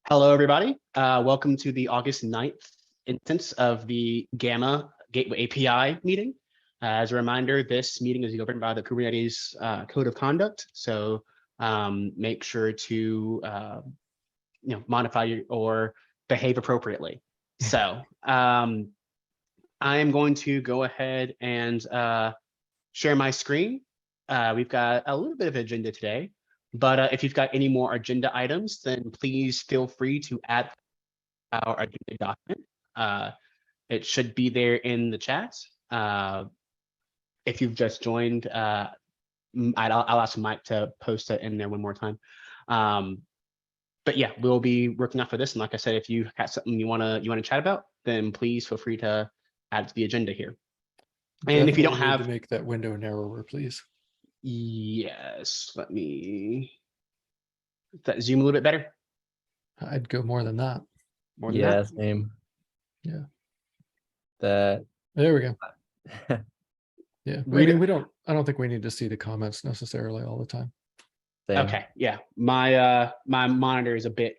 Hello, everybody. Welcome to the August 9th instance of the Gamma Gateway API meeting. As a reminder, this meeting is governed by the Kubernetes Code of Conduct. So make sure to modify or behave appropriately. So I am going to go ahead and share my screen. We've got a little bit of agenda today. But if you've got any more agenda items, then please feel free to add our agenda document. It should be there in the chat. If you've just joined, I'll ask Mike to post it in there one more time. But yeah, we'll be working off of this. And like I said, if you have something you wanna chat about, then please feel free to add to the agenda here. And if you don't have to make that window narrower, please. Yes, let me zoom a little bit better. I'd go more than that. More than that. Same. Yeah. That. There we go. Yeah. I don't think we need to see the comments necessarily all the time. Same. Okay. Yeah. My monitor is a bit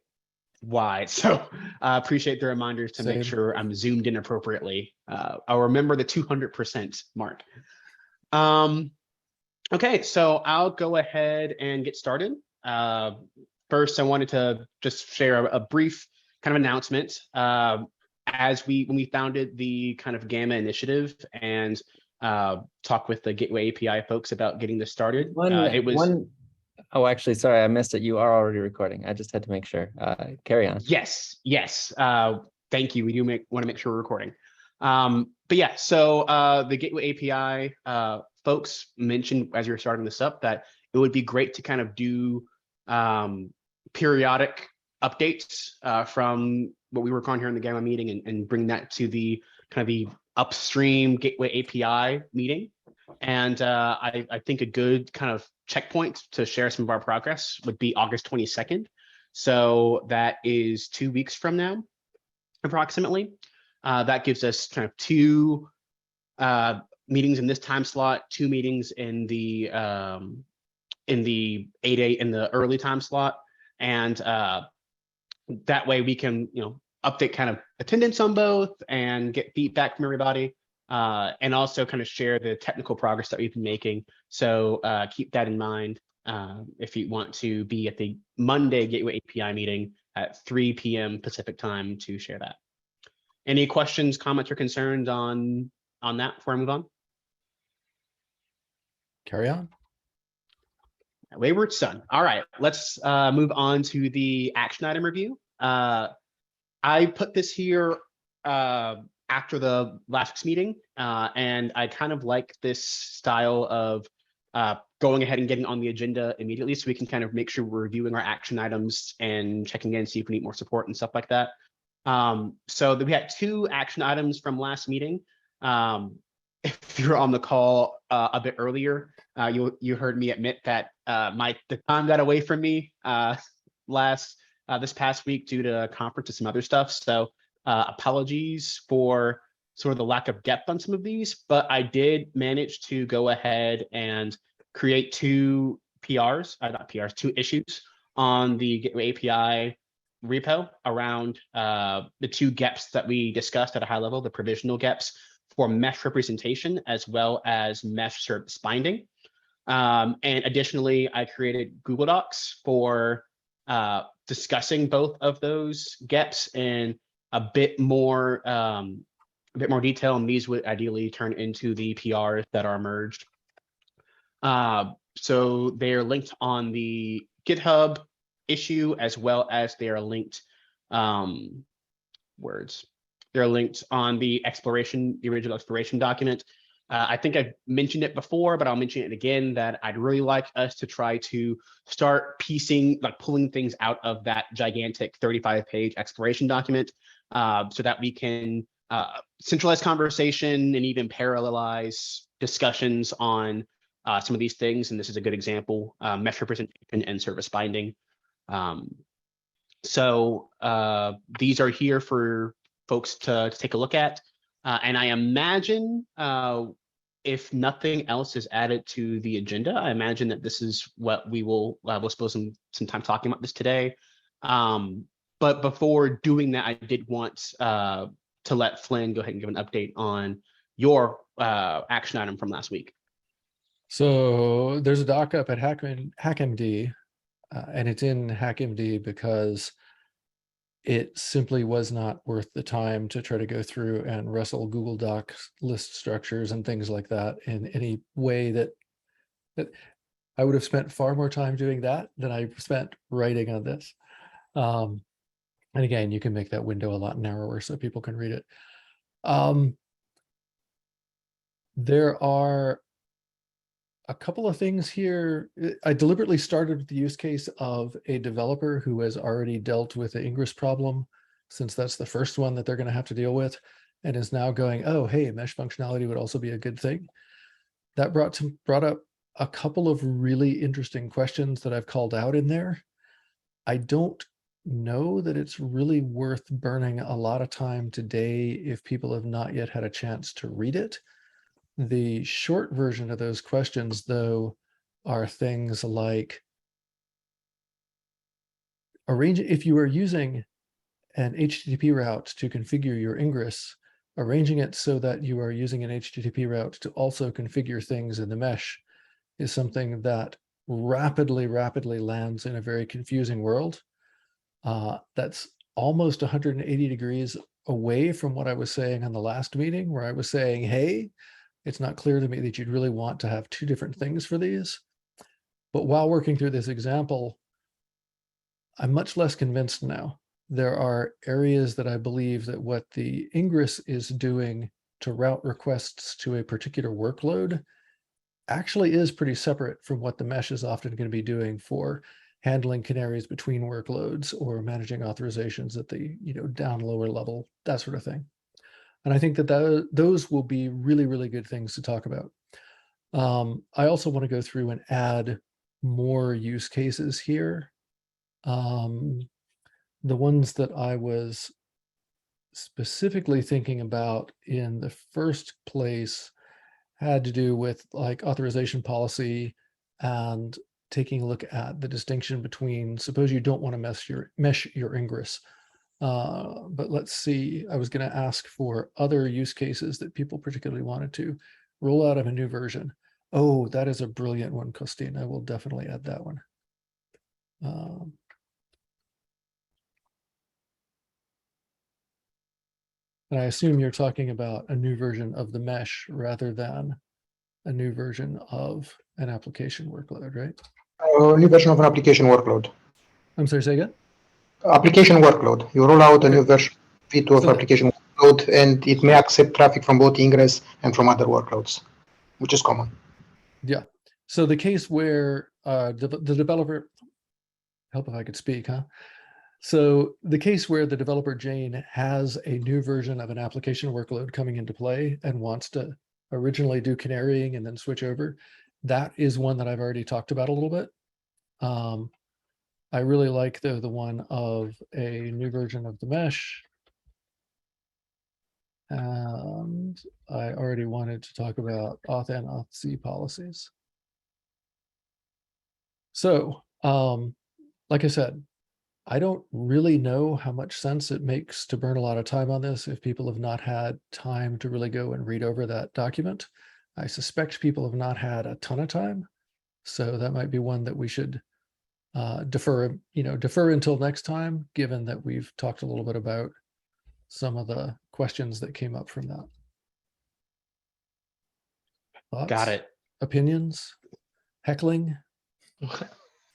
wide, so I appreciate the reminders to make sure I'm zoomed in appropriately. I'll remember the 200% mark. Okay, so I'll go ahead and get started. First, I wanted to just share a brief kind of announcement. When we founded the kind of Gamma initiative and talk with the Gateway API folks about getting this started. Oh, actually, sorry, I missed it. You are already recording. I just had to make sure. Carry on. Yes. Thank you. We do want to make sure we're recording. But yeah, so the Gateway API folks mentioned as you were starting this up that it would be great to kind of do periodic updates from what we work on here in the Gamma meeting and bring that to the kind of the upstream Gateway API meeting. And I think a good kind of checkpoint to share some of our progress would be August 22nd. So that is 2 weeks from now, approximately. That gives us kind of two meetings in this time slot, two meetings in the 8 in the early time slot, and that way we can update kind of attendance on both and get feedback from everybody, and also kind of share the technical progress that we've been making. So keep that in mind if you want to be at the Monday Gateway API meeting at 3 p.m. Pacific time to share that. Any questions, comments, or concerns on that before I move on? Carry on. Wayward son. All right, let's move on to the action item review. I put this here after the last week's meeting, and I kind of like this style of going ahead and getting on the agenda immediately so we can kind of make sure we're reviewing our action items and checking in, see if we need more support and stuff like that. So we had two action items from last meeting. If you're on the call a bit earlier, you heard me admit that the time got away from me this past week due to a conference and some other stuff. So apologies for sort of the lack of depth on some of these, but I did manage to go ahead and create two issues on the Gateway API repo around the two GEPs that we discussed at a high level, the provisional GEPs for mesh representation as well as mesh service binding. And additionally, I created Google Docs for discussing both of those GEPs in a bit more detail, and these would ideally turn into the PRs that are merged. So they are linked on the GitHub issue as well as they are linked They're linked on the original exploration document. I think I've mentioned it before, but I'll mention it again that I'd really like us to try to start pulling things out of that gigantic 35-page exploration document so that we can centralize conversation and even parallelize discussions on some of these things. And this is a good example, mesh representation and service binding. So these are here for folks to take a look at. And I imagine if nothing else is added to the agenda, I imagine that this is what we will we'll spend some time talking about this today. But But before doing that, I did want to let Flynn go ahead and give an update on your action item from last week. So there's a doc up at HackMD, and it's in HackMD because it simply was not worth the time to try to go through and wrestle Google Docs list structures and things like that in any way that I would have spent far more time doing that than I spent writing on this. And again, you can make that window a lot narrower so people can read it. There are a couple of things here. I deliberately started with the use case of a developer who has already dealt with the Ingress problem, since that's the first one that they're going to have to deal with, and is now going, oh, hey, mesh functionality would also be a good thing. That brought up a couple of really interesting questions that I've called out in there. I don't know that it's really worth burning a lot of time today if people have not yet had a chance to read it. The short version of those questions, though, are things like if you are using an HTTP route to configure your ingress, arranging it so that you are using an HTTP route to also configure things in the mesh is something that rapidly lands in a very confusing world. That's almost 180 degrees away from what I was saying on the last meeting, where I was saying, hey, it's not clear to me that you'd really want to have two different things for these. But while working through this example, I'm much less convinced now. There are areas that I believe that what the ingress is doing to route requests to a particular workload actually is pretty separate from what the mesh is often going to be doing for handling canaries between workloads or managing authorizations at the down lower level, that sort of thing. And I think that those will be really good things to talk about. I also want to go through and add more use cases here. The ones that I was specifically thinking about in the first place had to do with like authorization policy and taking a look at the distinction between, suppose you don't want to mesh your ingress. But let's see, I was going to ask for other use cases that people particularly wanted to roll out of a new version. Oh, that is a brilliant one, Costin. I will definitely add that one. And I assume you're talking about a new version of the mesh rather than a new version of an application workload, right? New version of an application workload. I'm sorry, say again? Application workload. You roll out a new version V2 of application workload, and it may accept traffic from both ingress and from other workloads, which is common. Yeah. So the case where the developer, help if I could speak, huh? So the case where the developer Jane has a new version of an application workload coming into play and wants to originally do canarying and then switch over, that is one that I've already talked about a little bit. I really like the one of a new version of the mesh. And I already wanted to talk about auth and auth-c policies. So, like I said, I don't really know how much sense it makes to burn a lot of time on this if people have not had time to really go and read over that document. I suspect people have not had a ton of time. So that might be one that we should defer until next time, given that we've talked a little bit about some of the questions that came up from that. Thoughts? Got it. Opinions? Heckling?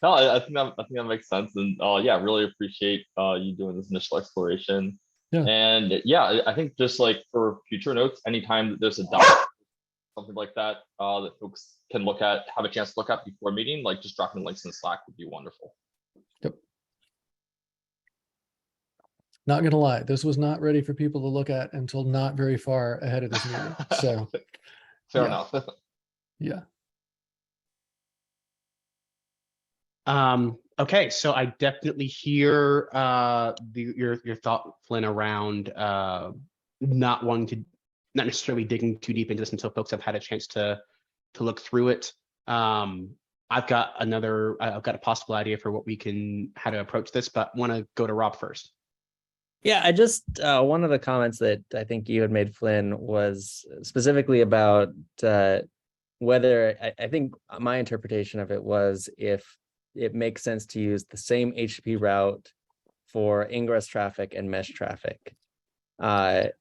No, I think that makes sense, and yeah, really appreciate you doing this initial exploration. Yeah. And yeah, I think just like for future notes, anytime that there's a doc, something like that, that folks can look at, have a chance to look at before meeting, like just dropping links in Slack would be wonderful. Yep. Not gonna lie, this was not ready for people to look at until not very far ahead of this meeting. So fair yeah. enough. Yeah. Okay, so I definitely hear your thought, Flynn, around not necessarily digging too deep into this until folks have had a chance to look through it. I've got a possible idea for how to approach this, but want to go to Rob first. Yeah, I just, one of the comments that I think you had made, Flynn, was specifically about whether, I think my interpretation of it was if it makes sense to use the same HTTP route for ingress traffic and mesh traffic. And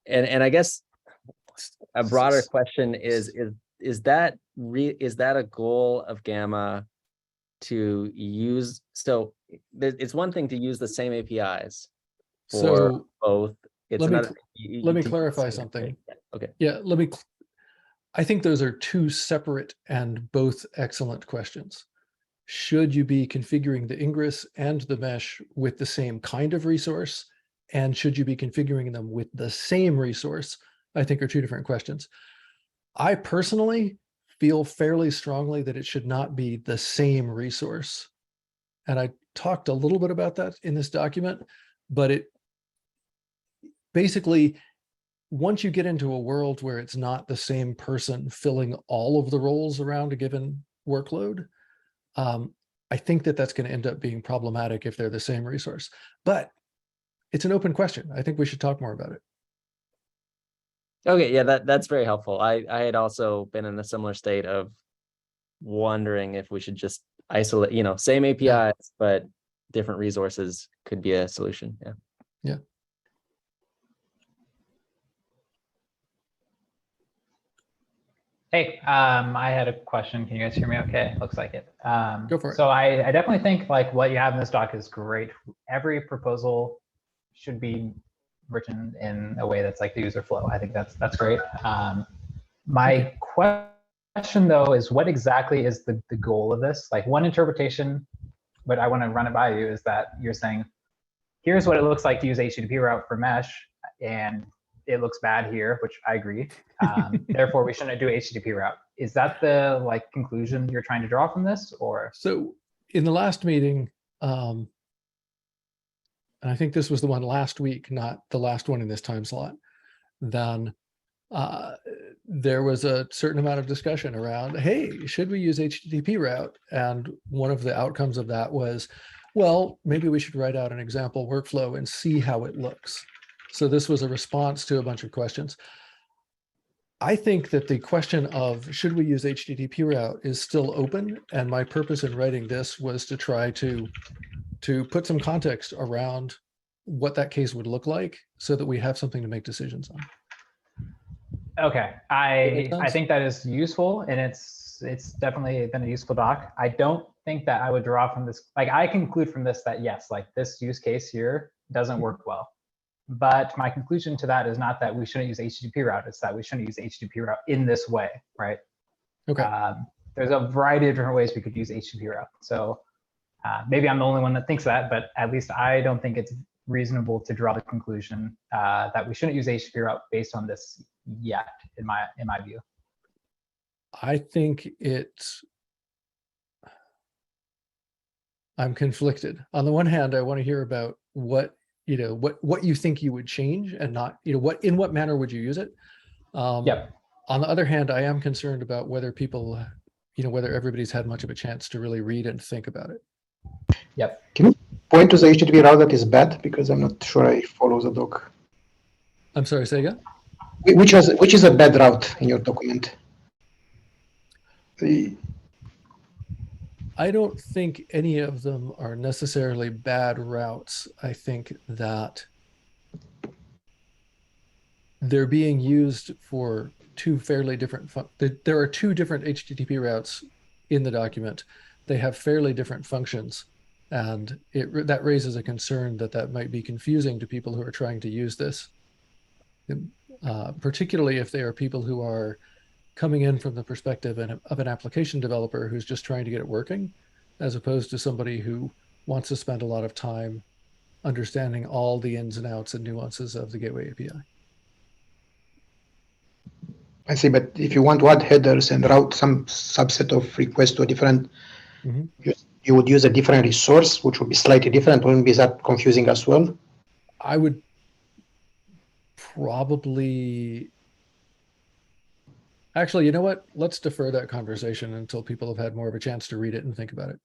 I guess a broader question is that a goal of Gamma to use? So it's one thing to use the same APIs for So both. It's let me another. let me to use clarify the same something. thing. Yeah, okay. Yeah, I think those are two separate and both excellent questions. Should you be configuring the ingress and the mesh with the same kind of resource? And should you be configuring them with the same resource? I think are two different questions. I personally feel fairly strongly that it should not be the same resource. And I talked a little bit about that in this document, but it basically, once you get into a world where it's not the same person filling all of the roles around a given workload, I think that that's going to end up being problematic if they're the same resource. But it's an open question. I think we should talk more about it. Okay, yeah, that's very helpful. I had also been in a similar state of wondering if we should just isolate, same APIs, Yeah. but different resources could be a solution. Yeah. Yeah. Hey, I had a question. Can you guys hear me okay? Looks like it. Go for it. So I definitely think like what you have in this doc is great. Every proposal should be written in a way that's like the user flow. I think that's great. My question though is what exactly is the goal of this? Like one interpretation, but I want to run it by you, is that you're saying, here's what it looks like to use HTTP route for mesh, and it looks bad here, which I agree. Therefore, we shouldn't do HTTP route. Is that the like conclusion you're trying to draw from this, or? So in the last meeting, and I think this was the one last week, not the last one in this time slot, then there was a certain amount of discussion around, hey, should we use HTTP route? And one of the outcomes of that was, well, maybe we should write out an example workflow and see how it looks. So this was a response to a bunch of questions. I think that the question of should we use HTTP route is still open. And my purpose in writing this was to try to put some context around what that case would look like so that we have something to make decisions on. Okay, I think that is useful, and it's definitely been a useful doc. I don't think that I would draw from this, like I conclude from this that yes, like this use case here doesn't work well. But my conclusion to that is not that we shouldn't use HTTP route, it's that we shouldn't use HTTP route in this way, right? Okay. There's a variety of different ways we could use HTTP route. So maybe I'm the only one that thinks that, but at least I don't think it's reasonable to draw the conclusion that we shouldn't use HTTP route based on this yet, in my view. I think I'm conflicted. On the one hand, I want to hear about what you think you would change and not, in what manner would you use it? Yep. On the other hand, I am concerned about whether people, whether everybody's had much of a chance to really read and think about it. Yep. Can you point to the HTTP route that is bad? Because I'm not sure I follow the doc. I'm sorry, say again? Which is a bad route in your document? I don't think any of them are necessarily bad routes. I think that they're being used for two fairly different, there are two different HTTP routes in the document. They have fairly different functions. And that raises a concern that might be confusing to people who are trying to use this, particularly if they are people who are coming in from the perspective of an application developer who's just trying to get it working, as opposed to somebody who wants to spend a lot of time understanding all the ins and outs and nuances of the Gateway API. I see, but if you want to add headers and route some subset of requests to a different, you would use a different resource, which would be slightly different. Wouldn't be that confusing as well? I would probably, actually, you know what? Let's defer that conversation until people have had more of a chance to read it and think about it.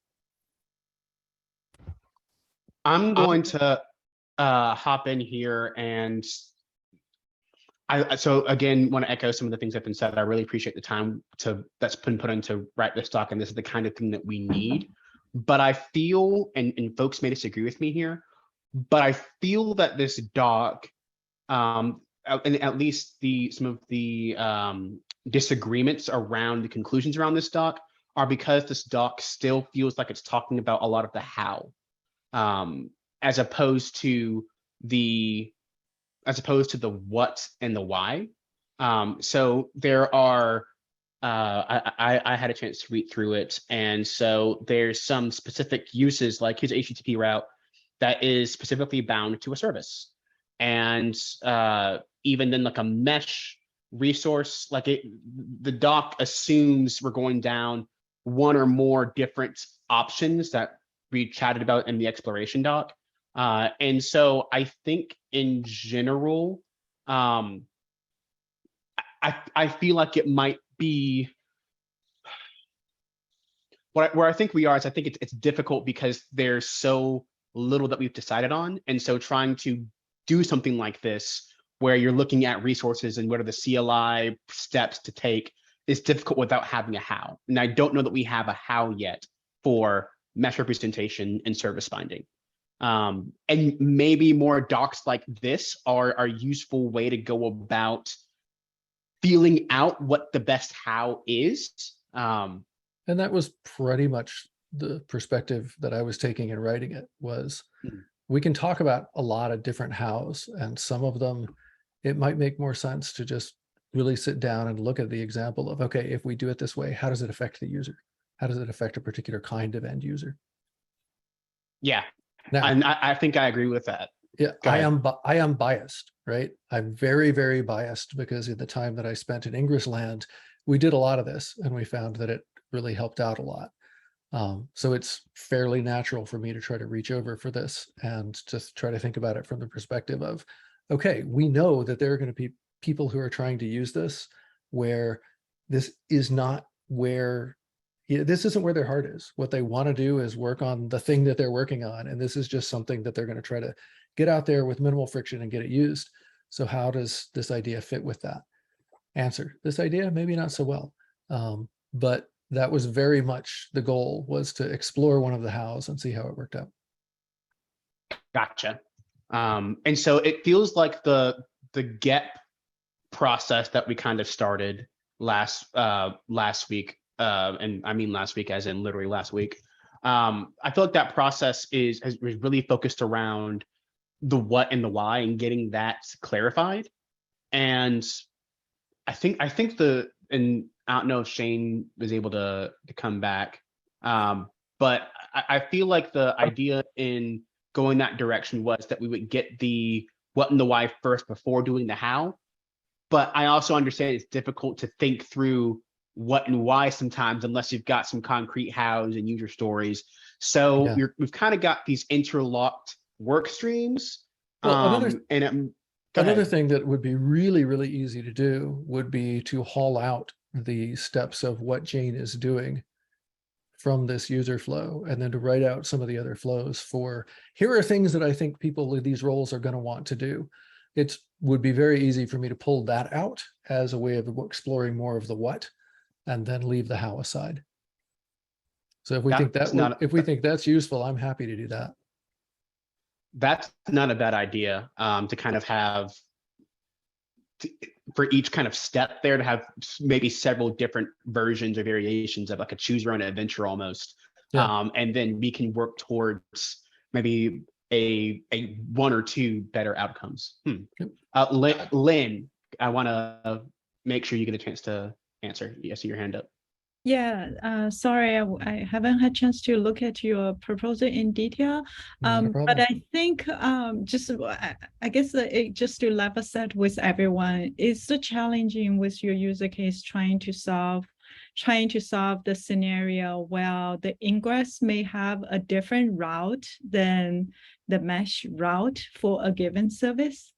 I'm going to hop in here and so again, want to echo some of the things that have been said. I really appreciate the time that's been put into write this doc, and this is the kind of thing that we need. But I feel, and folks may disagree with me here, but I feel that this doc, and at least some of the disagreements around the conclusions around this doc are because this doc still feels like it's talking about a lot of the how, as opposed to the what and the why. So there are, I had a chance to read through it. And so there's some specific uses, like his HTTP route that is specifically bound to a service. And even then, like a mesh resource, like the doc assumes we're going down one or more different options that we chatted about in the exploration doc. And so I think in general, I feel like it might be where I think we are is I think it's difficult because there's so little that we've decided on. And so trying to do something like this, where you're looking at resources and what are the CLI steps to take, is difficult without having a how. And I don't know that we have a how yet for mesh representation and service binding. And maybe more docs like this are a useful way to go about feeling out what the best how is. And that was pretty much the perspective that I was taking in writing it was, we can talk about a lot of different hows, and some of them, it might make more sense to just really sit down and look at the example of, okay, if we do it this way, how does it affect the user? How does it affect a particular kind of end user? Yeah, now, and I think I agree with that. Yeah, I am biased, right? I'm very, very biased because in the time that I spent in Ingress land, we did a lot of this and we found that it really helped out a lot. So it's fairly natural for me to try to reach over for this and just try to think about it from the perspective of, okay, we know that there are going to be people who are trying to use this where this is not where, this isn't where their heart is. What they want to do is work on the thing that they're working on. And this is just something that they're going to try to get out there with minimal friction and get it used. So how does this idea fit with that? Answer, this idea, maybe not so well. But that was very much the goal, was to explore one of the hows and see how it worked out. Gotcha. And so it feels like the GEP process that we kind of started last week, and I mean last week as in literally last week. I feel like that process is really focused around the what and the why and getting that clarified. And I think and I don't know if Shane was able to come back, but I feel like the idea in going that direction was that we would get the what and the why first before doing the how. But I also understand it's difficult to think through what and why sometimes unless you've got some concrete hows and user stories. So Yeah. we've kind of got these interlocked work streams. Well, Another thing that would be really, really easy to do would be to haul out the steps of what Jane is doing from this user flow, and then to write out some of the other flows for, here are things that I think people with these roles are going to want to do. It would be very easy for me to pull that out as a way of exploring more of the what, and then leave the how aside. So if we think that's useful, I'm happy to do that. That's not a bad idea, to kind of have for each kind of step there to have maybe several different versions or variations of like a choose your own adventure almost. Yeah. And then we can work towards maybe a one or two better outcomes. Lynn, I want to make sure you get a chance to answer. I see your hand up. Yeah, sorry, I haven't had a chance to look at your proposal in detail. But I think I guess just to level set with everyone, it's so challenging with your user case trying to solve the scenario where the ingress may have a different route than the mesh route for a given service.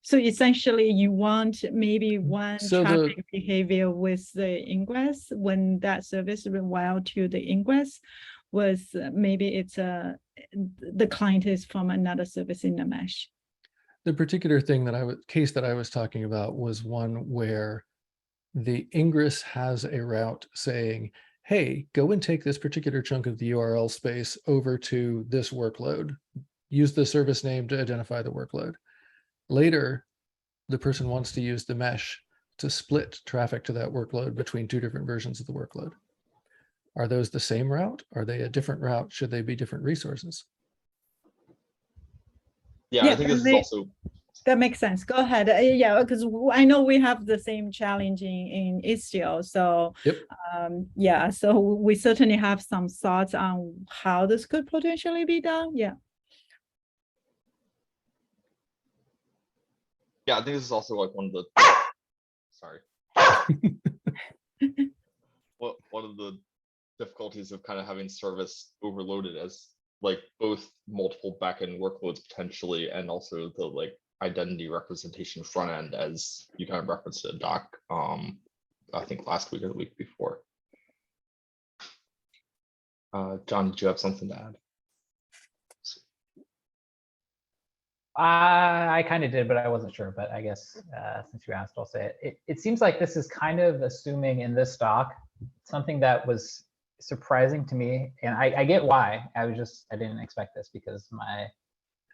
So essentially, you want maybe one traffic behavior with the ingress when that service will to the ingress, was maybe it's the client is from another service in the mesh. The particular thing case that I was talking about was one where the ingress has a route saying, hey, go and take this particular chunk of the URL space over to this workload. Use the service name to identify the workload. Later, the person wants to use the mesh to split traffic to that workload between two different versions of the workload. Are those the same route? Are they a different route? Should they be different resources? Yeah, I think this is also. That makes sense. Go ahead. Yeah, because I know we have the same challenge in Istio. So yep. Yeah, so we certainly have some thoughts on how this could potentially be done. Yeah. Yeah, I think this is also like one of the. Sorry. One of the difficulties of kind of having service overloaded as like both multiple backend workloads potentially, and also the like identity representation front end, as you kind of referenced a doc, I think last week or the week before. John, did you have something to add? I kind of did, but I wasn't sure. But I guess since you asked, I'll say it. It seems like this is kind of assuming in this doc something that was surprising to me, and I get why. I didn't expect this because I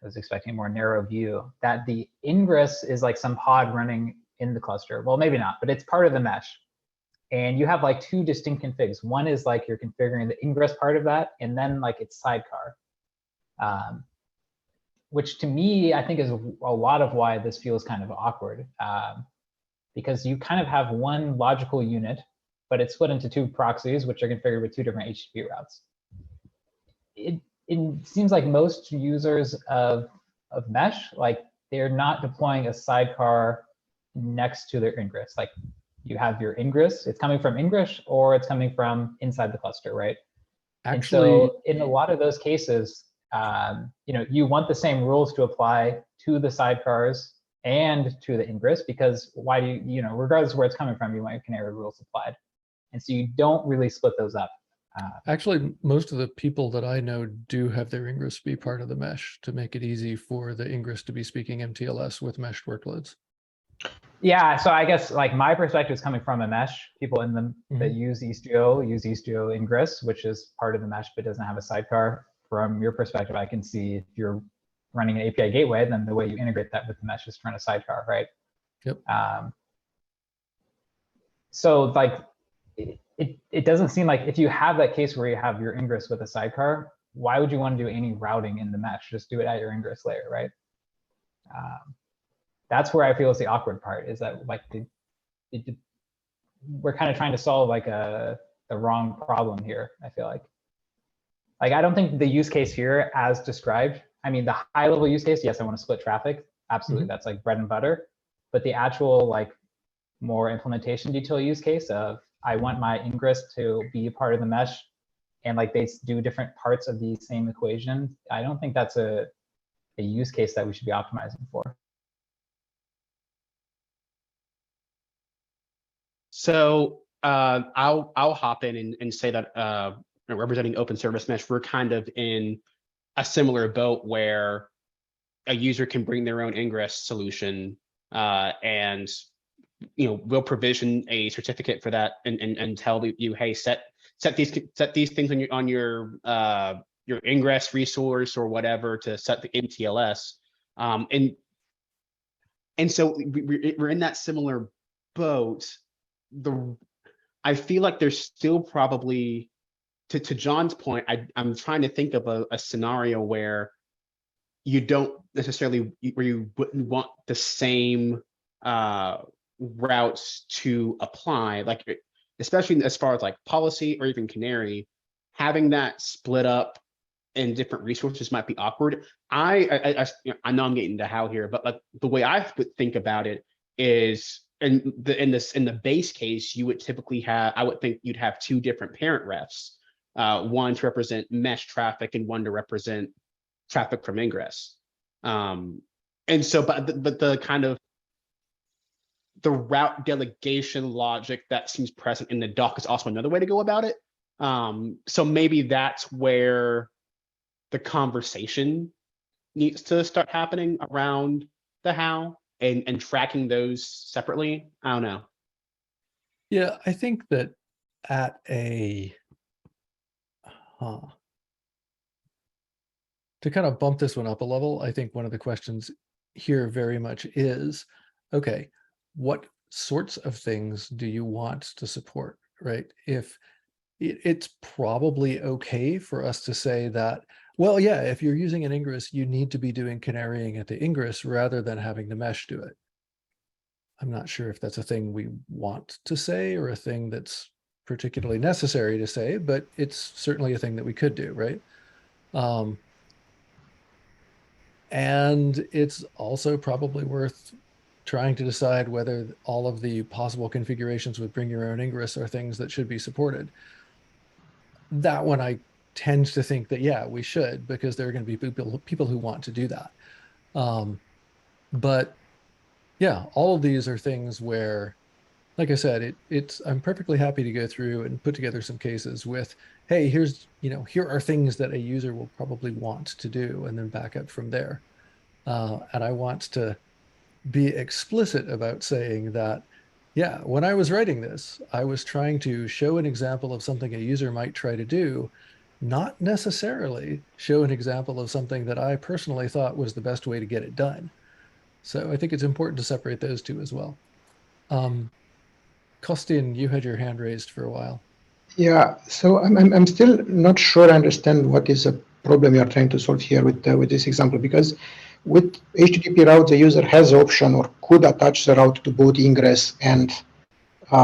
was expecting a more narrow view, that the ingress is like some pod running in the cluster. Well, maybe not, but it's part of the mesh. And you have like two distinct configs. One is like you're configuring the ingress part of that, and then like its sidecar. Which to me, I think is a lot of why this feels kind of awkward. Because you kind of have one logical unit, but it's split into two proxies, which are configured with two different HTTP routes. It seems like most users of mesh, like they're not deploying a sidecar next to their ingress. Like you have your ingress, it's coming from ingress or it's coming from inside the cluster, right? Actually, and so in a lot of those cases, you want the same rules to apply to the sidecars and to the ingress, because why do regardless of where it's coming from, you want your canary rules applied. And so you don't really split those up. Actually, most of the people that I know do have their ingress be part of the mesh to make it easy for the ingress to be speaking MTLS with meshed workloads. Yeah, so I guess like my perspective is coming from a mesh. People in them that use Istio ingress, which is part of the mesh but doesn't have a sidecar. From your perspective, I can see if you're running an API gateway, then the way you integrate that with the mesh is to run a sidecar, right? Yep. So like it doesn't seem like if you have that case where you have your ingress with a sidecar, why would you want to do any routing in the mesh? Just do it at your ingress layer, right? That's where I feel is the awkward part, is that like we're kind of trying to solve like the wrong problem here. I feel like I don't think the use case here as described, I mean, the high level use case, yes, I want to split traffic. Absolutely. That's like bread and butter. But the actual like more implementation detail use case of I want my ingress to be part of the mesh and like they do different parts of the same equation, I don't think that's a use case that we should be optimizing for. So I'll hop in and say that representing open service mesh, we're kind of in a similar boat where a user can bring their own ingress solution and we'll provision a certificate for that and tell you, hey, set these things on your ingress resource or whatever to set the MTLS. And so we're in that similar boat. I feel like there's still probably, to John's point, I'm trying to think of a scenario where you don't necessarily, where you wouldn't want the same routes to apply, like especially as far as like policy or even canary, having that split up in different resources might be awkward. I know I'm getting into how here, but like the way I would think about it is, in the base case, you would typically have, I would think you'd have two different parent refs, one to represent mesh traffic and one to represent traffic from ingress. And so, but the kind of the route delegation logic that seems present in the doc is also another way to go about it. So maybe that's where the conversation needs to start happening around the how and tracking those separately. I don't know. Yeah, I think that at a to kind of bump this one up a level, I think one of the questions here very much is, okay, what sorts of things do you want to support, right? If it's probably okay for us to say that, well, yeah, if you're using an ingress, you need to be doing canarying at the ingress rather than having the mesh do it. I'm not sure if that's a thing we want to say or a thing that's particularly necessary to say, but it's certainly a thing that we could do, right? And it's also probably worth trying to decide whether all of the possible configurations with bring your own ingress are things that should be supported. That one I tend to think that, yeah, we should, because there are going to be people who want to do that. But yeah, all of these are things where, like I said, I'm perfectly happy to go through and put together some cases with, hey, here are things that a user will probably want to do, and then back up from there. And I want to be explicit about saying that, yeah, when I was writing this, I was trying to show an example of something a user might try to do, not necessarily show an example of something that I personally thought was the best way to get it done. So I think it's important to separate those two as well. Kostin, you had your hand raised for a while. Yeah, so I'm still not sure I understand what is the problem you're trying to solve here with this example, because with HTTP route, the user has the option or could attach the route to both ingress and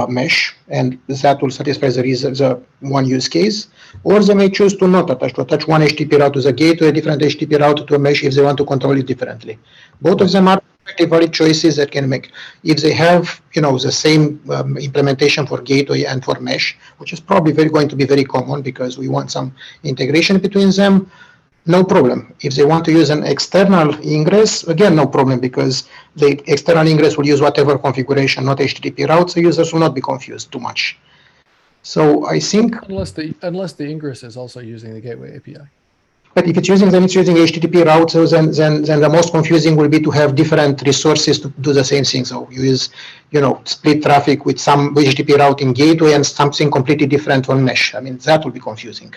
mesh, and that will satisfy the one use case. Or they may choose to not attach one HTTP route to the gateway, a different HTTP route to a mesh if they want to control it differently. Both of them are valid choices that can make. If they have, the same implementation for gateway and for mesh, which is probably going to be very common because we want some integration between them, no problem. If they want to use an external ingress, again, no problem, because the external ingress will use whatever configuration, not HTTP routes. The users will not be confused too much. So I think, unless the ingress is also using the gateway API. But if it's using HTTP routes, so then the most confusing will be to have different resources to do the same thing. So you use, split traffic with some HTTP route in gateway and something completely different on mesh. I mean, that will be confusing.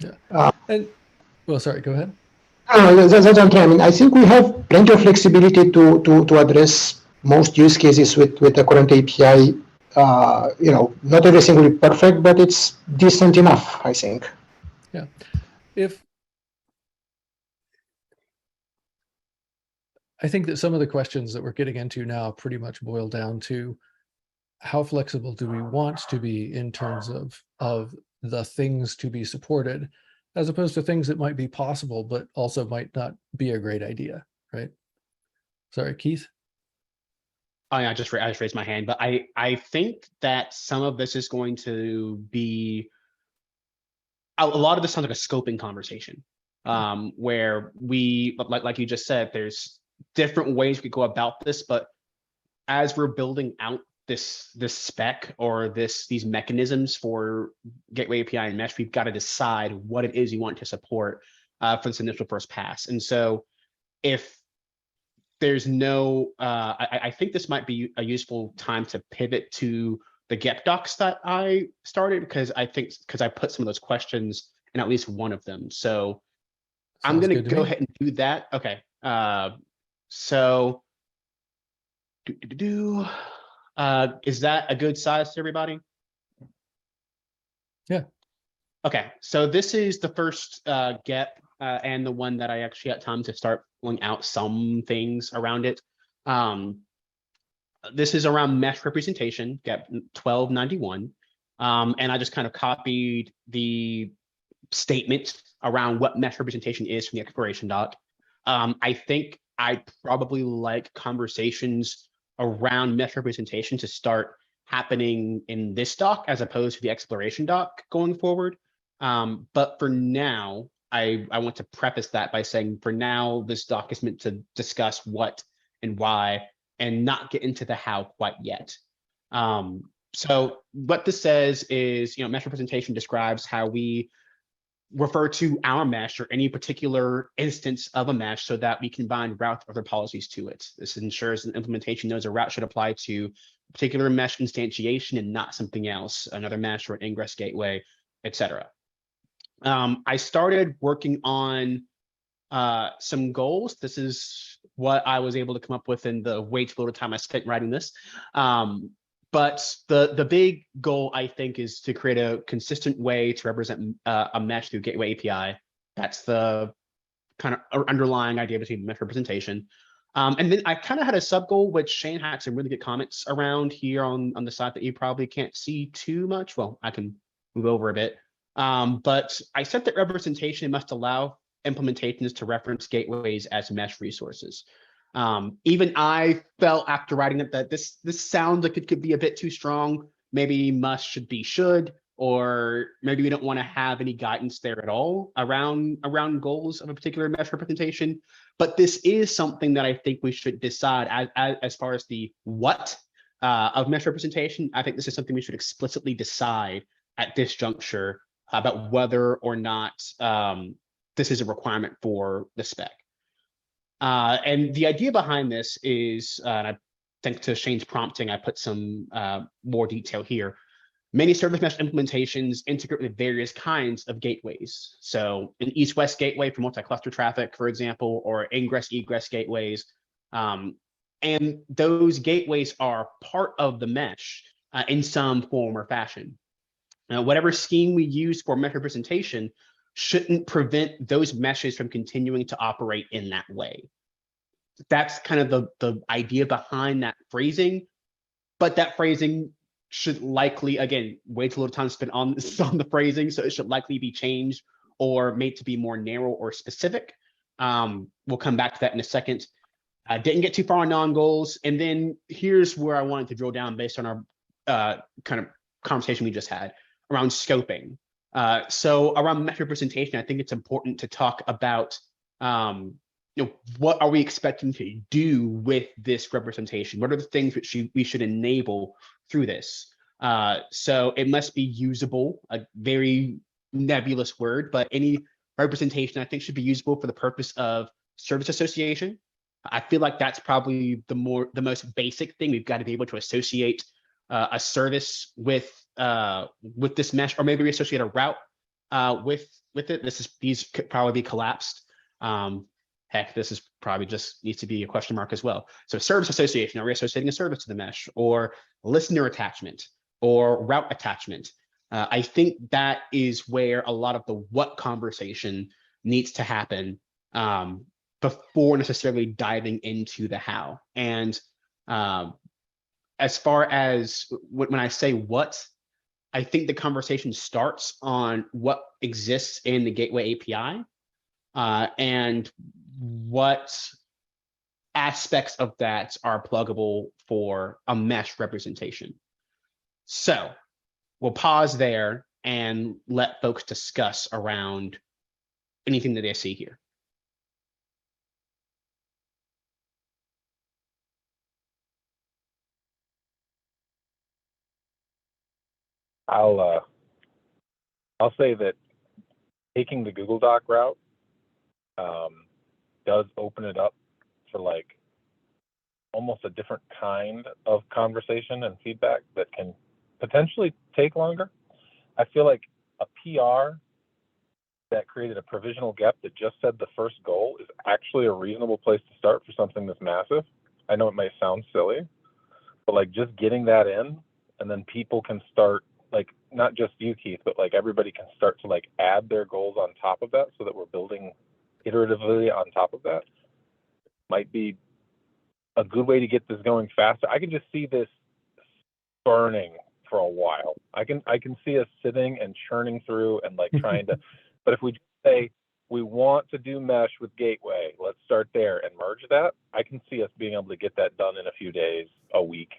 Yeah. Well, sorry, go ahead. That's okay. I mean, I think we have plenty of flexibility to address most use cases with the current API. Not everything will be perfect, but it's decent enough, I think. Yeah. I think that some of the questions that we're getting into now pretty much boil down to how flexible do we want to be in terms of the things to be supported, as opposed to things that might be possible, but also might not be a great idea, right? Sorry, Keith? Oh, yeah, I just raised my hand, but I think that some of this is going to be, a lot of this sounds like a scoping conversation, where we, like you just said, there's different ways we could go about this, but as we're building out this spec or these mechanisms for Gateway API and Mesh, we've got to decide what it is you want to support for this initial first pass. And so if there's no, I think this might be a useful time to pivot to the Get docs that I started, because I put some of those questions in at least one of them. So I'm going to go ahead and do that. Okay. So is that a good size to everybody? Yeah. Okay, so this is the first get and the one that I actually had time to start pulling out some things around it. This is around mesh representation, get 1291. And I just kind of copied the statement around what mesh representation is from the exploration doc. I think I probably like conversations around mesh representation to start happening in this doc as opposed to the exploration doc going forward. But for now, I want to preface that by saying for now, this doc is meant to discuss what and why and not get into the how quite yet. So what this says is, mesh representation describes how we refer to our mesh or any particular instance of a mesh so that we can bind route or other policies to it. This ensures an implementation knows a route should apply to a particular mesh instantiation and not something else, another mesh or an ingress gateway, etc. I started working on some goals. This is what I was able to come up with in the way too little time I spent writing this. But the big goal, I think, is to create a consistent way to represent a mesh through Gateway API. That's the kind of underlying idea between mesh representation. And then I kind of had a sub goal, which Shane had some really good comments around here on the side that you probably can't see too much. Well, I can move over a bit. But I said that representation must allow implementations to reference gateways as mesh resources. Even I felt after writing it that this sounds like it could be a bit too strong. Maybe must should be should, or maybe we don't want to have any guidance there at all around goals of a particular mesh representation. But this is something that I think we should decide as far as the what of mesh representation. I think this is something we should explicitly decide at this juncture about whether or not this is a requirement for the spec. And the idea behind this is, and I think to Shane's prompting, I put some more detail here. Many service mesh implementations integrate with various kinds of gateways. So an east-west gateway for multi-cluster traffic, for example, or ingress-egress gateways. And those gateways are part of the mesh in some form or fashion. Now, whatever scheme we use for mesh representation shouldn't prevent those meshes from continuing to operate in that way. That's kind of the idea behind that phrasing, but that phrasing should likely, again, way too little time spent on the phrasing, so it should likely be changed or made to be more narrow or specific. We'll come back to that in a second. I didn't get too far on non-goals, and then here's where I wanted to drill down based on our kind of conversation we just had around scoping. So around mesh representation, I think it's important to talk about what are we expecting to do with this representation? What are the things which we should enable through this? So it must be usable, a very nebulous word, but any representation I think should be usable for the purpose of service association. I feel like that's probably the most basic thing. We've got to be able to associate a service with this mesh, or maybe we associate a route with it. These could probably be collapsed. Heck, this is probably just needs to be a question mark as well. So service association, are we associating a service to the mesh, or listener attachment, or route attachment? I think that is where a lot of the what conversation needs to happen before necessarily diving into the how. And as far as when I say what, I think the conversation starts on what exists in the Gateway API and what aspects of that are pluggable for a mesh representation. So we'll pause there and let folks discuss around anything that they see here. I'll say that taking the Google Doc route does open it up for like almost a different kind of conversation and feedback that can potentially take longer. I feel like a PR that created a provisional gap that just said the first goal is actually a reasonable place to start for something that's massive. I know it may sound silly, but like just getting that in, and then people can start, like not just you, Keith, but like everybody can start to like add their goals on top of that so that we're building iteratively on top of that, might be a good way to get this going faster. I can just see this burning for a while. I can see us sitting and churning through and like trying to, but if we just say we want to do mesh with Gateway, let's start there and merge that, I can see us being able to get that done in a few days, a week,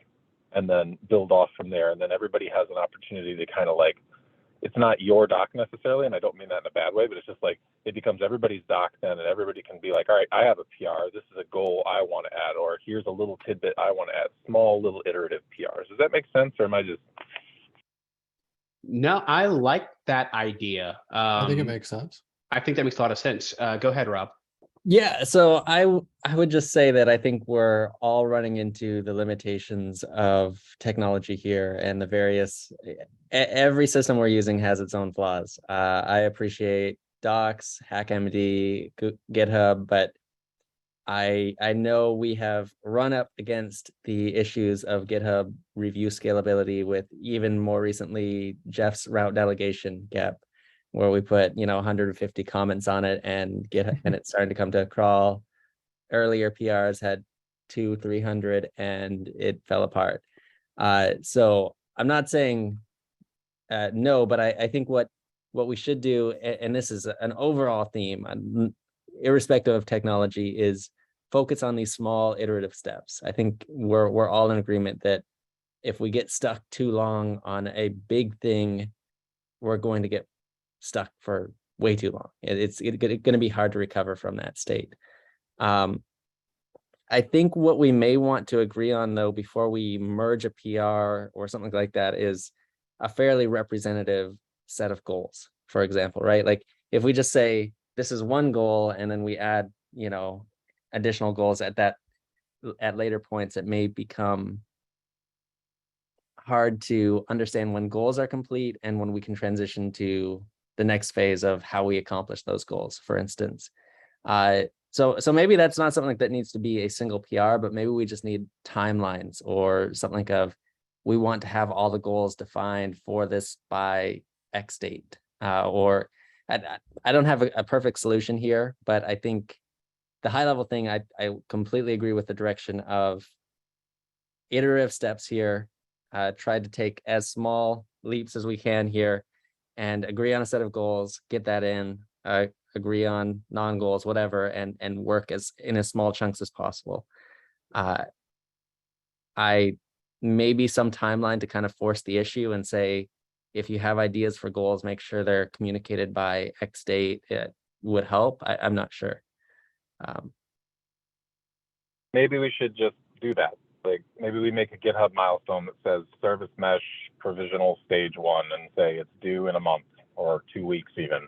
and then build off from there. And then everybody has an opportunity to kind of like it's not your doc necessarily, and I don't mean that in a bad way, but it's just like it becomes everybody's doc then, and everybody can be like, all right, I have a PR, this is a goal I want to add, or here's a little tidbit I want to add, small little iterative PRs. Does that make sense, or am I just? No, I like that idea. I think it makes sense. I think that makes a lot of sense. Go ahead, Rob. Yeah, so I would just say that I think we're all running into the limitations of technology here, and the various every system we're using has its own flaws. I appreciate Docs, HackMD, GitHub, but I know we have run up against the issues of GitHub review scalability with even more recently Jeff's route delegation gap, where we put 150 comments on it and it's starting to come to a crawl. Earlier PRs had 200-300 and it fell apart. So I'm not saying no, but I think what we should do, and this is an overall theme, irrespective of technology, is focus on these small iterative steps. I think we're all in agreement that if we get stuck too long on a big thing, we're going to get stuck for way too long. It's going to be hard to recover from that state. I think what we may want to agree on, though, before we merge a PR or something like that, is a fairly representative set of goals, for example, right? Like if we just say this is one goal and then we add, additional goals at later points, it may become hard to understand when goals are complete and when we can transition to the next phase of how we accomplish those goals, for instance. So maybe that's not something that needs to be a single PR, but maybe we just need timelines or something of, we want to have all the goals defined for this by X date. Or I don't have a perfect solution here, but I think the high level thing, I completely agree with the direction of iterative steps here. Try to take as small leaps as we can here and agree on a set of goals, get that in, agree on non-goals, whatever, and work in as small chunks as possible. I maybe some timeline to kind of force the issue and say, if you have ideas for goals, make sure they're communicated by X date. It would help. I'm not sure. Maybe we should just do that. Like maybe we make a GitHub milestone that says service mesh provisional stage 1 and say it's due in a month or 2 weeks even.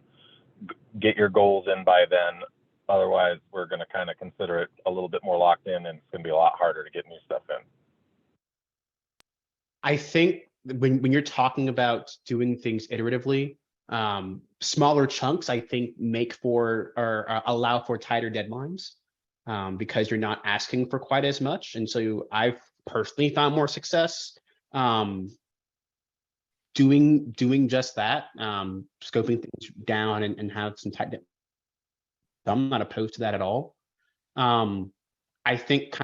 Get your goals in by then. Otherwise, we're going to kind of consider it a little bit more locked in, and it's going to be a lot harder to get new stuff in. I think when you're talking about doing things iteratively, smaller chunks, I think, make for or allow for tighter deadlines, because you're not asking for quite as much. And so I've personally found more success doing just that, scoping things down and have some tight deadlines. I'm not opposed to that at all. I think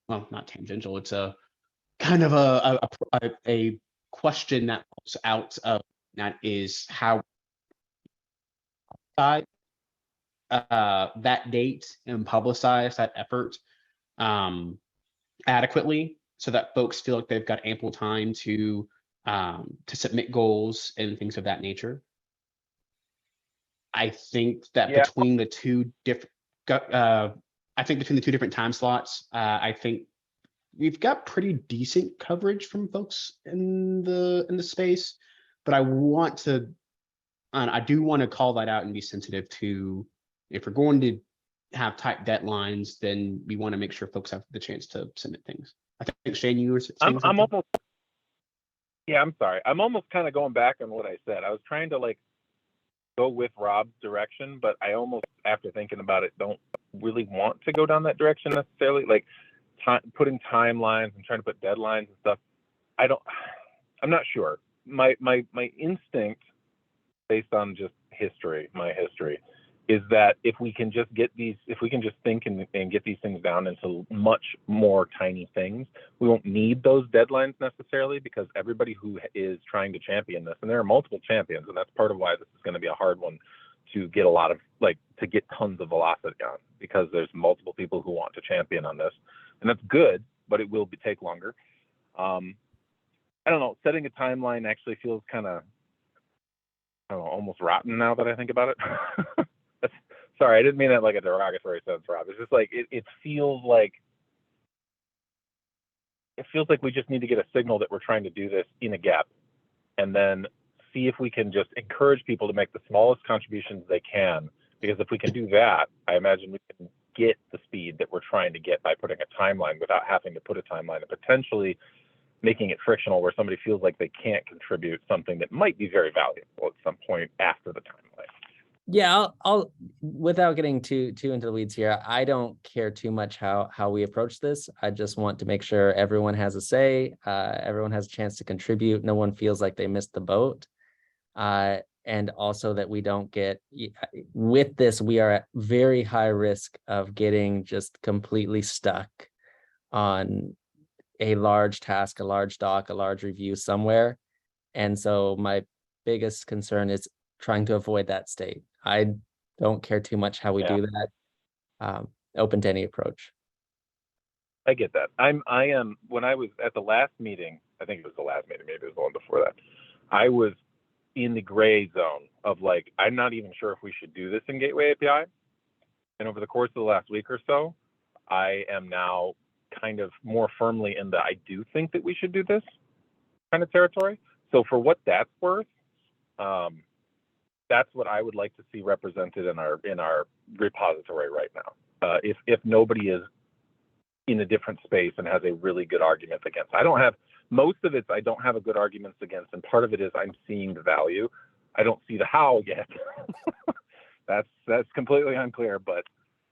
well, not tangential. It's a kind of a question that falls out of that is how that date and publicize that effort adequately, so that folks feel like they've got ample time to submit goals and things of that nature. I think that between the two different, between the two different time slots, I think we've got pretty decent coverage from folks in the space, but I do want to call that out and be sensitive to, if we're going to have tight deadlines, then we want to make sure folks have the chance to submit things. I think Shane, you were saying something? I'm almost. Yeah, I'm sorry. I'm almost kind of going back on what I said. I was trying to go with Rob's direction, but I almost, after thinking about it, don't really want to go down that direction necessarily. Putting timelines and trying to put deadlines and stuff. I'm not sure. My instinct, based on just my history, is that if we can just think and get these things down into much more tiny things, we won't need those deadlines necessarily, because everybody who is trying to champion this, and there are multiple champions, and that's part of why this is going to be a hard one to get to get tons of velocity on, because there's multiple people who want to champion on this, and that's good, but it will take longer. I don't know, setting a timeline actually feels kind of almost rotten now that I think about it. Sorry, I didn't mean that like a derogatory sense, Rob. It's just like it feels like we just need to get a signal that we're trying to do this in a gap, and then see if we can just encourage people to make the smallest contributions they can. Because if we can do that, I imagine we can get the speed that we're trying to get by putting a timeline without having to put a timeline, and potentially making it frictional where somebody feels like they can't contribute something that might be very valuable at some point after the timeline. Yeah, I'll without getting too into the weeds here, I don't care too much how we approach this. I just want to make sure everyone has a say, everyone has a chance to contribute, no one feels like they missed the boat. And also that we don't get, with this, we are at very high risk of getting just completely stuck on a large task, a large doc, a large review somewhere. And so my biggest concern is trying to avoid that state. I don't care too much how we do that. Open to any approach. I get that. I am, when I was at the last meeting, I think it was the last meeting, maybe it was the one before that, I was in the gray zone of like, I'm not even sure if we should do this in Gateway API. And over the course of the last week or so, I am now kind of more firmly in the I do think that we should do this kind of territory. So for what that's worth, that's what I would like to see represented in our repository right now. If nobody is in a different space and has a really good argument against, I don't have most of it. I don't have a good arguments against, and part of it is I'm seeing the value. I don't see the how yet. That's completely unclear, but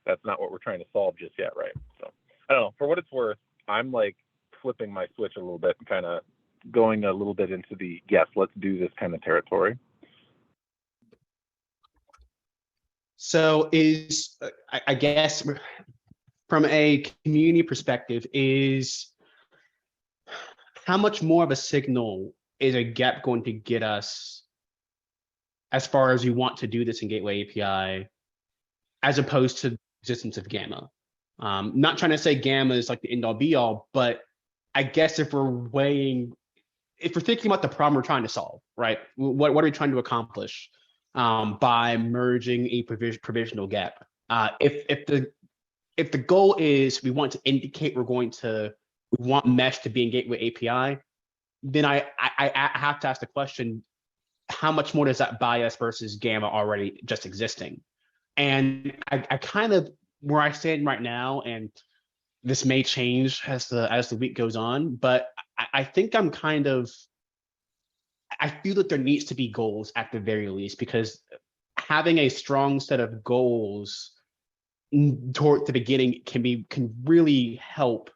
that's not what we're trying to solve just yet, right? So I don't know. For what it's worth, I'm like flipping my switch a little bit and kind of going a little bit into the yes, let's do this kind of territory. So I guess from a community perspective, is how much more of a signal is a gap going to get us as far as we want to do this in Gateway API, as opposed to the existence of Gamma? Not trying to say Gamma is like the end all be all, but I guess if we're thinking about the problem we're trying to solve, right? What are we trying to accomplish by merging a provisional gap? If the goal is we want to indicate we want mesh to be in Gateway API, then I have to ask the question, how much more does that buy us versus Gamma already just existing? And I kind of, where I stand right now, and this may change as the week goes on, but I think I feel that there needs to be goals at the very least, because having a strong set of goals toward the beginning can really help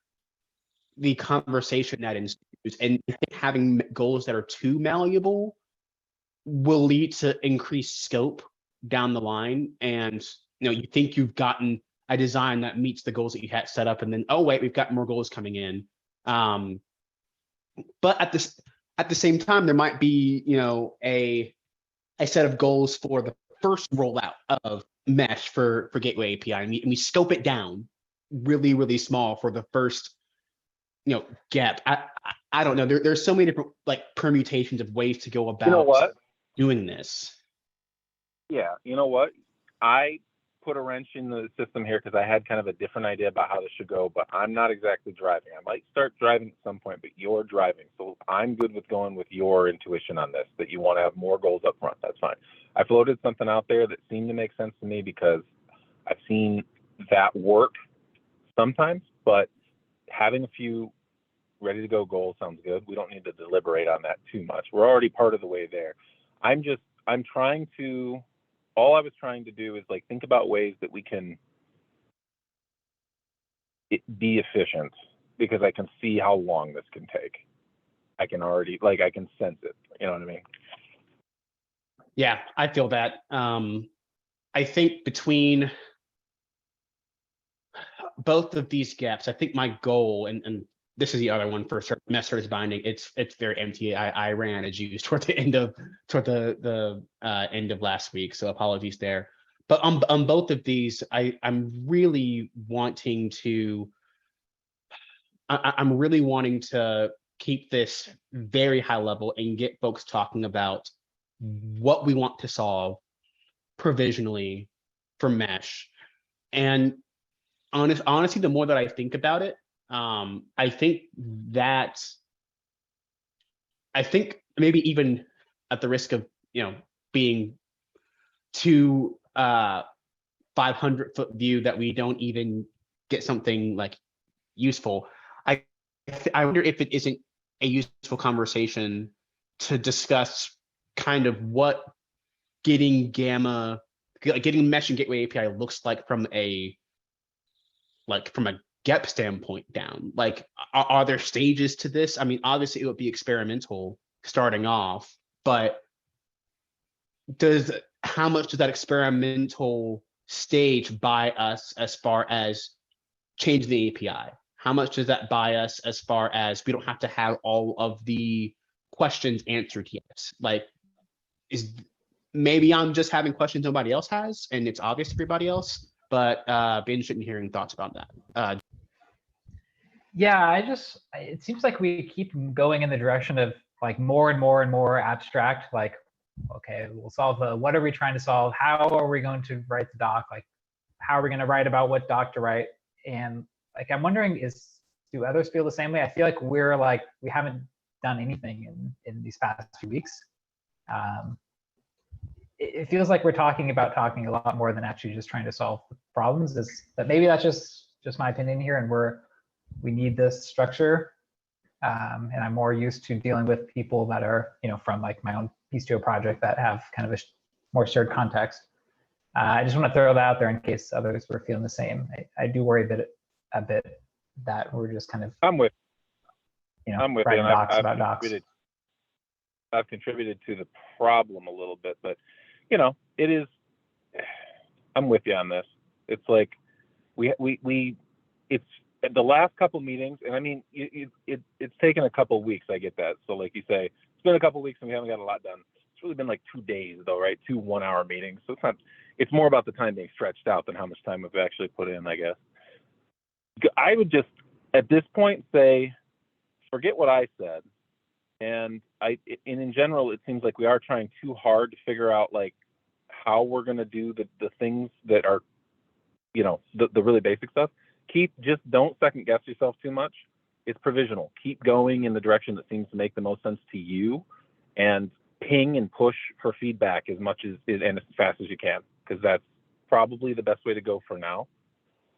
the conversation that ensues. And I think having goals that are too malleable will lead to increased scope down the line. And you think you've gotten a design that meets the goals that you had set up, and then, oh wait, we've got more goals coming in. But at the same time, there might be a set of goals for the first rollout of mesh for Gateway API, and we scope it down really, really small for the first gap. I don't know. There's so many different like permutations of ways to go about doing this. Yeah, you know what? I put a wrench in the system here because I had kind of a different idea about how this should go, but I'm not exactly driving. I might start driving at some point, but you're driving. So I'm good with going with your intuition on this, that you want to have more goals up front. That's fine. I floated something out there that seemed to make sense to me because I've seen that work sometimes, but having a few ready to go goals sounds good. We don't need to deliberate on that too much. We're already part of the way there. All I was trying to do is like think about ways that we can be efficient, because I can see how long this can take. I can sense it. You know what I mean? Yeah, I feel that. I think between both of these gaps, I think my goal, and this is the other one for mesh service binding. It's very empty. I ran out of juice toward the end of last week, so apologies there. But on both of these, I'm really wanting to keep this very high level and get folks talking about what we want to solve provisionally for mesh. And honestly, the more that I think about it, I think maybe even at the risk of, being too 500-foot view that we don't even get something like useful. I wonder if it isn't a useful conversation to discuss kind of what getting mesh and gateway API looks like from a GEP standpoint down. Like, are there stages to this? I mean, obviously it would be experimental starting off, but how much does that experimental stage buy us as far as changing the API? How much does that buy us as far as we don't have to have all of the questions answered yet? Like, maybe I'm just having questions nobody else has, and it's obvious to everybody else, but be interested in hearing thoughts about that. Yeah, it seems like we keep going in the direction of like more and more and more abstract, like, okay, we'll solve what are we trying to solve? How are we going to write the doc? Like, how are we going to write about what doc to write? And like, I'm wondering, do others feel the same way? I feel like we haven't done anything in these past few weeks. It feels like we're talking a lot more than actually just trying to solve problems. But maybe that's just my opinion here, and we need this structure. And I'm more used to dealing with people that are, from like my own PSTO project that have kind of a more shared context. I just want to throw that out there in case others were feeling the same. I do worry a bit that we're just kind of, I'm with writing you, docs about docs. I've contributed to the problem a little bit, but it is. I'm with you on this. It's like it's the last couple meetings, and I mean it's taken a couple weeks. I get that. So like you say, it's been a couple weeks and we haven't got a lot done. It's really been like 2 days though, right? 2 1-hour meetings. So it's more about the time being stretched out than how much time we've actually put in, I guess. I would just at this point say, forget what I said. And in general, it seems like we are trying too hard to figure out like how we're going to do the things that are, the really basic stuff. Just don't second guess yourself too much. It's provisional. Keep going in the direction that seems to make the most sense to you, and ping and push for feedback as much and as fast as you can, because that's probably the best way to go for now.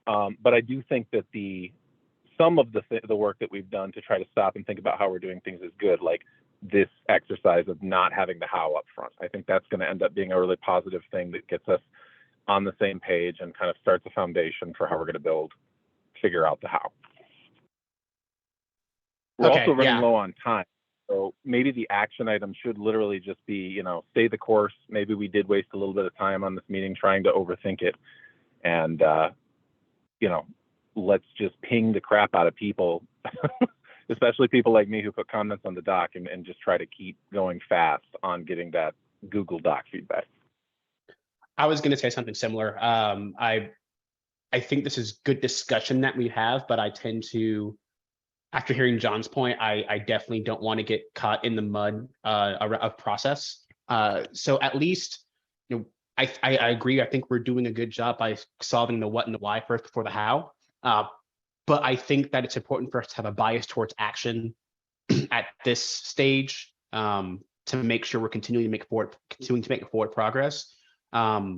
But I do think that some of the work that we've done to try to stop and think about how we're doing things is good, like this exercise of not having the how up front. I think that's going to end up being a really positive thing that gets us on the same page and kind of starts a foundation for how we're going to figure out the how. We're also running low on time. So maybe the action item should literally just be, stay the course. Maybe we did waste a little bit of time on this meeting trying to overthink it. And, let's just ping the crap out of people, especially people like me who put comments on the doc, and just try to keep going fast on getting that Google Doc feedback. I was going to say something similar. I think this is good discussion that we have, but I tend to, after hearing John's point, I definitely don't want to get caught in the mud of process. So at least, I agree. I think we're doing a good job by solving the what and the why first before the how. But I think that it's important for us to have a bias towards action at this stage, to make sure we're continuing to make forward progress. I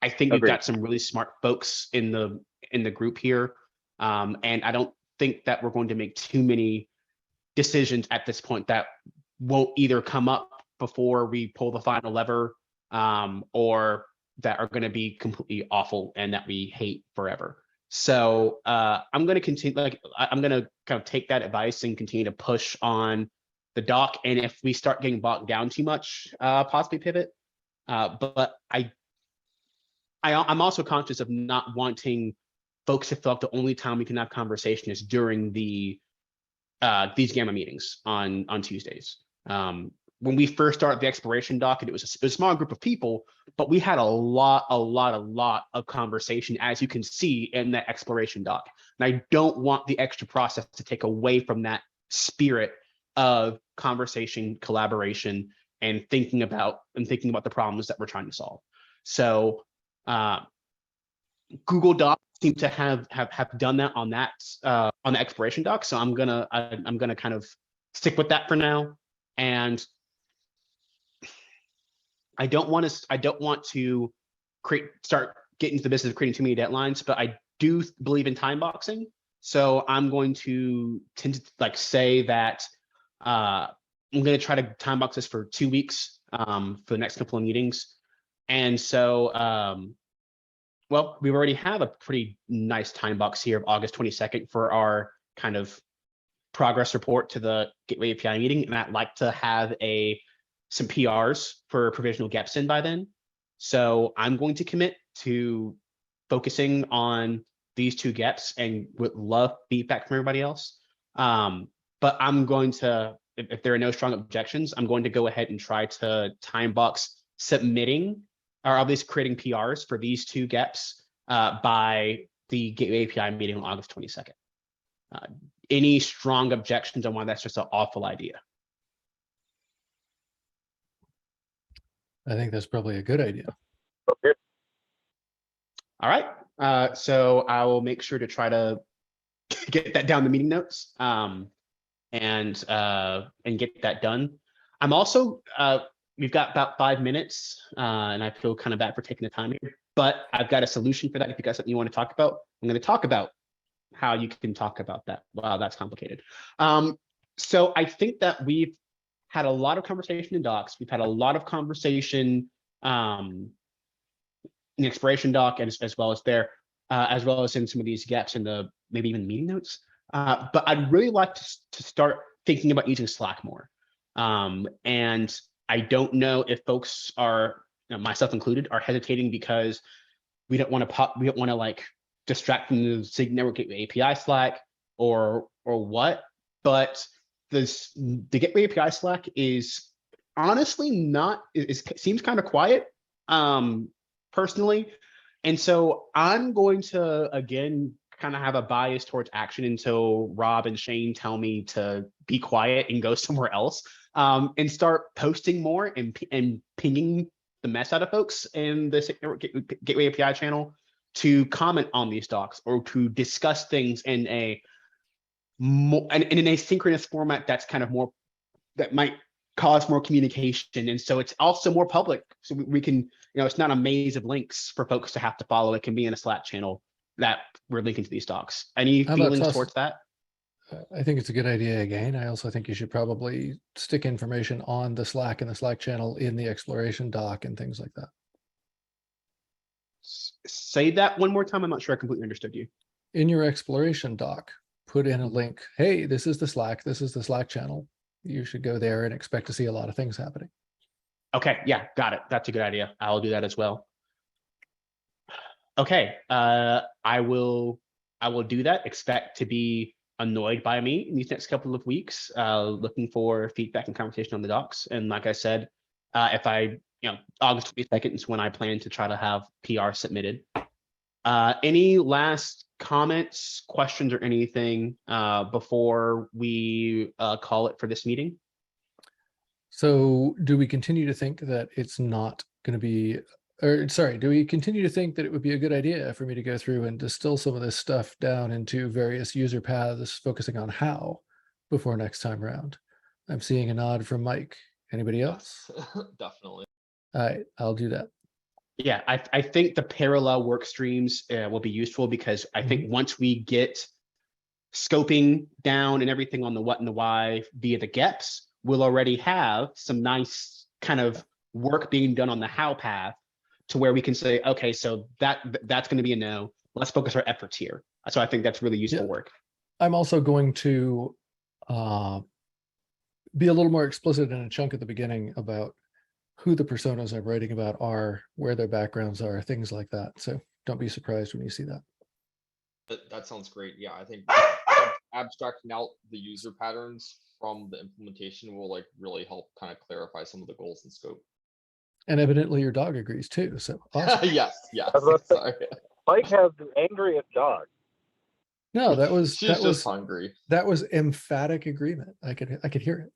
think we've got some really smart folks in the group here, and I don't think that we're going to make too many decisions at this point that won't either come up before we pull the final lever, or that are going to be completely awful and that we hate forever. So I'm going to continue, I'm going to kind of take that advice and continue to push on the doc. And if we start getting bogged down too much, possibly pivot. But I'm also conscious of not wanting folks to feel like the only time we can have conversation is during these Gamma meetings on Tuesdays. When we first started the exploration doc, and it was a small group of people, but we had a lot of conversation, as you can see in that exploration doc. And I don't want the extra process to take away from that spirit of conversation, collaboration, and thinking about the problems that we're trying to solve. So Google Docs seem to have done that on the exploration doc. So I'm gonna kind of stick with that for now. And I don't want to start getting into the business of creating too many deadlines, but I do believe in time boxing. So I'm going to tend to like say that I'm going to try to time box this for 2 weeks for the next couple of meetings. And so, well, we already have a pretty nice time box here of August 22nd for our kind of progress report to the Gateway API meeting. And I'd like to have some PRs for provisional GEPs in by then. So I'm going to commit to focusing on these 2 GEPs and would love feedback from everybody else. But I'm going to, if there are no strong objections, I'm going to go ahead and try to time box submitting or at least creating PRs for these 2 GEPs by the Gateway API meeting on August 22nd. Any strong objections on why that's just an awful idea? I think that's probably a good idea. Okay. All right. So I will make sure to try to get that down the meeting notes and get that done. I'm also we've got about 5 minutes and I feel kind of bad for taking the time here, but I've got a solution for that. If you got something you want to talk about, I'm going to talk about how you can talk about that. Wow, that's complicated. So I think that we've had a lot of conversation in docs. We've had a lot of conversation in the exploration doc and as well as in some of these gaps in the maybe even meeting notes. But I'd really like to start thinking about using Slack more. And I don't know if folks are, myself included, are hesitating because we don't want to like distract from the Sig Network Gateway API Slack or what. But the Gateway API Slack is honestly seems kind of quiet, personally. And so I'm going to, again, kind of have a bias towards action until Rob and Shane tell me to be quiet and go somewhere else, and start posting more and pinging the mess out of folks in the Sig Network Gateway API channel to comment on these docs or to discuss things in a asynchronous format that's kind of more, that might cause more communication. And so it's also more public. So we can, it's not a maze of links for folks to have to follow. It can be in a Slack channel that we're linking to these docs. Any feelings towards that? I think it's a good idea again. I also think you should probably stick information on the Slack and the Slack channel in the exploration doc and things like that. Say that one more time. I'm not sure I completely understood you. In your exploration doc, put in a link. Hey, this is the Slack. This is the Slack channel. You should go there and expect to see a lot of things happening. Okay, yeah, got it. That's a good idea. I'll do that as well. Okay, I will do that. Expect to be annoyed by me in these next couple of weeks, looking for feedback and conversation on the docs. And like I said, if I, August 22nd is when I plan to try to have PR submitted. Any last comments, questions, or anything before we call it for this meeting? So do we continue to think that it's not going to be, or sorry, do we continue to think that it would be a good idea for me to go through and distill some of this stuff down into various user paths, focusing on how before next time around? I'm seeing a nod from Mike. Anybody else? Definitely. All right, I'll do that. Yeah, I think the parallel work streams will be useful because I think once we get scoping down and everything on the what and the why via the GEPs, we'll already have some nice kind of work being done on the how path to where we can say, okay, so that's going to be a no. Let's focus our efforts here. So I think that's really useful work. I'm also going to be a little more explicit in a chunk at the beginning about who the personas I'm writing about are, where their backgrounds are, things like that. So don't be surprised when you see that. That sounds great. Yeah, I think abstracting out the user patterns from the implementation will really help kind of clarify some of the goals and scope. And evidently your dog agrees too. So awesome. Yes. Sorry. Mike has the angriest dog. No, that was just hungry. That was emphatic agreement. I could hear it.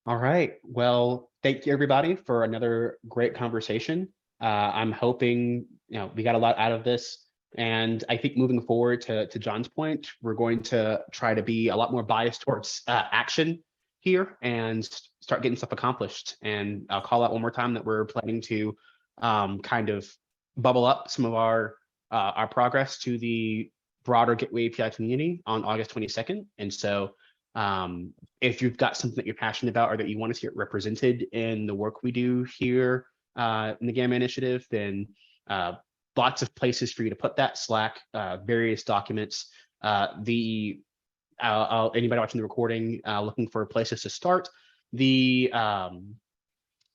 All right. Well, thank you everybody for another great conversation. I'm hoping, we got a lot out of this. And I think moving forward, to John's point, we're going to try to be a lot more biased towards action here and start getting stuff accomplished. And I'll call out one more time that we're planning to kind of bubble up some of our progress to the broader Gateway API community on August 22nd. And so if you've got something that you're passionate about or that you want to see it represented in the work we do here in the Gamma Initiative, then lots of places for you to put that: Slack, various documents. Anybody watching the recording looking for places to start, the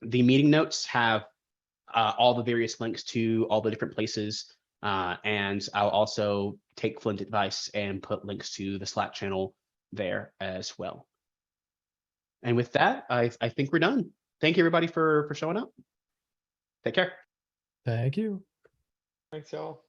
meeting notes have all the various links to all the different places. And I'll also take Flint's advice and put links to the Slack channel there as well. And with that, I think we're done. Thank you everybody for showing up. Take care. Thank you. Thanks, y'all.